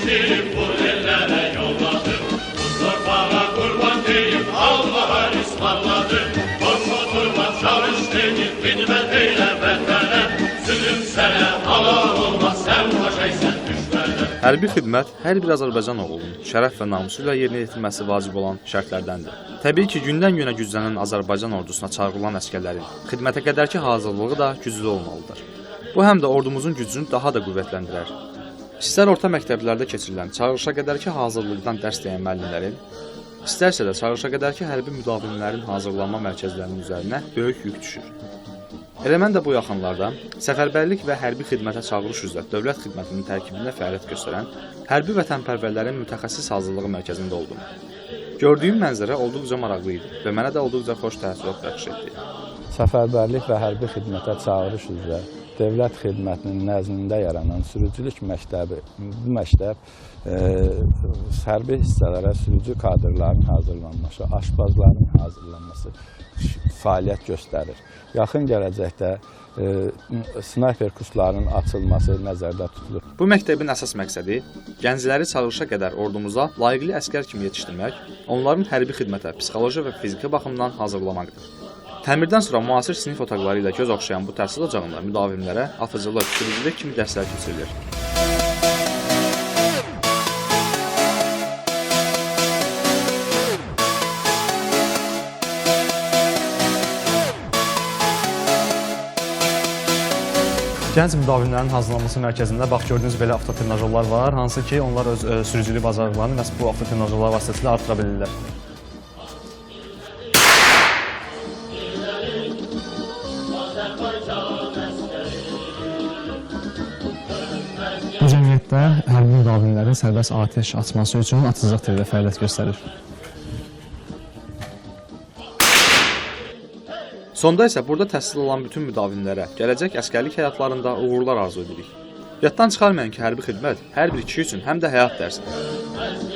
istəyib bu ellərə yolladı. Bu torpağa qurban deyib Allah'a ismarladı. Boş oturma çalış deyib xidmət eylə vətənə. Zülüm sənə halal olmaz, sən başaysan düşmənə. Hərbi xidmət hər bir Azərbaycan oğlunun şərəf və namusu ilə yerinə yetirməsi vacib olan şərtlərdəndir. Təbii ki, gündən-günə güclənən Azərbaycan ordusuna çağırılan əsgərlərin xidmətə qədərki hazırlığı da güclü olmalıdır. Bu həm də ordumuzun gücünü daha da qüvvətləndirər. İstər orta məktəblərdə keçirilən çağırışa qədərki hazırlıqdan dərs deyən müəllimlərin, istərsə də çağırışa qədərki hərbi müdavimlərin hazırlanma mərkəzlərinin üzərinə böyük yük düşür. Elə mən də bu yaxınlarda səfərbərlik və hərbi xidmətə çağırış üzrə dövlət xidmətinin tərkibində fəaliyyət göstərən hərbi vətənpərvərlərin mütəxəssis hazırlığı mərkəzində oldum. Gördüyüm mənzərə olduqca maraqlı idi və mənə də olduqca xoş təəssürat bəxş etdi. Səfərbərlik və hərbi xidmətə çağırış üzrə dövlət xidmətinin nəzdində yaranan sürücülük məktəbi, bu məktəb hərbi hissələrə sürücü kadrların hazırlanması, aşpazların hazırlanması fəaliyyət göstərir. Yaxın gələcəkdə snayper kurslarının açılması nəzərdə tutulur. Bu məktəbin əsas məqsədi gəncləri çağırışa qədər ordumuza layiqli əsgər kimi yetişdirmək, onların hərbi xidmətə psixoloji və fiziki baxımdan hazırlamaqdır. Təmirdən sonra müasir sinif otaqları ilə göz oxşayan bu təhsil ocağında müdavimlərə atıcılıq, sürücülük kimi dərslər keçirilir. Gənc müdavimlərin hazırlanması mərkəzində bax gördüyünüz belə avtotrenajyorlar var, hansı ki onlar öz sürücülük bacarıqlarını məhz bu avtotrenajyorlar vasitəsilə artıra bilirlər. Bu cəmiyyətdə hərbi müdavimlərin sərbəst atəş açması üçün atıcılıq teli fəaliyyət göstərir. Sonda isə burada təhsil alan bütün müdavimlərə gələcək əsgərlik həyatlarında uğurlar arzu edirik. Yaddan çıxarmayın ki, hərbi xidmət hər bir kişi üçün həm də həyat dərsidir.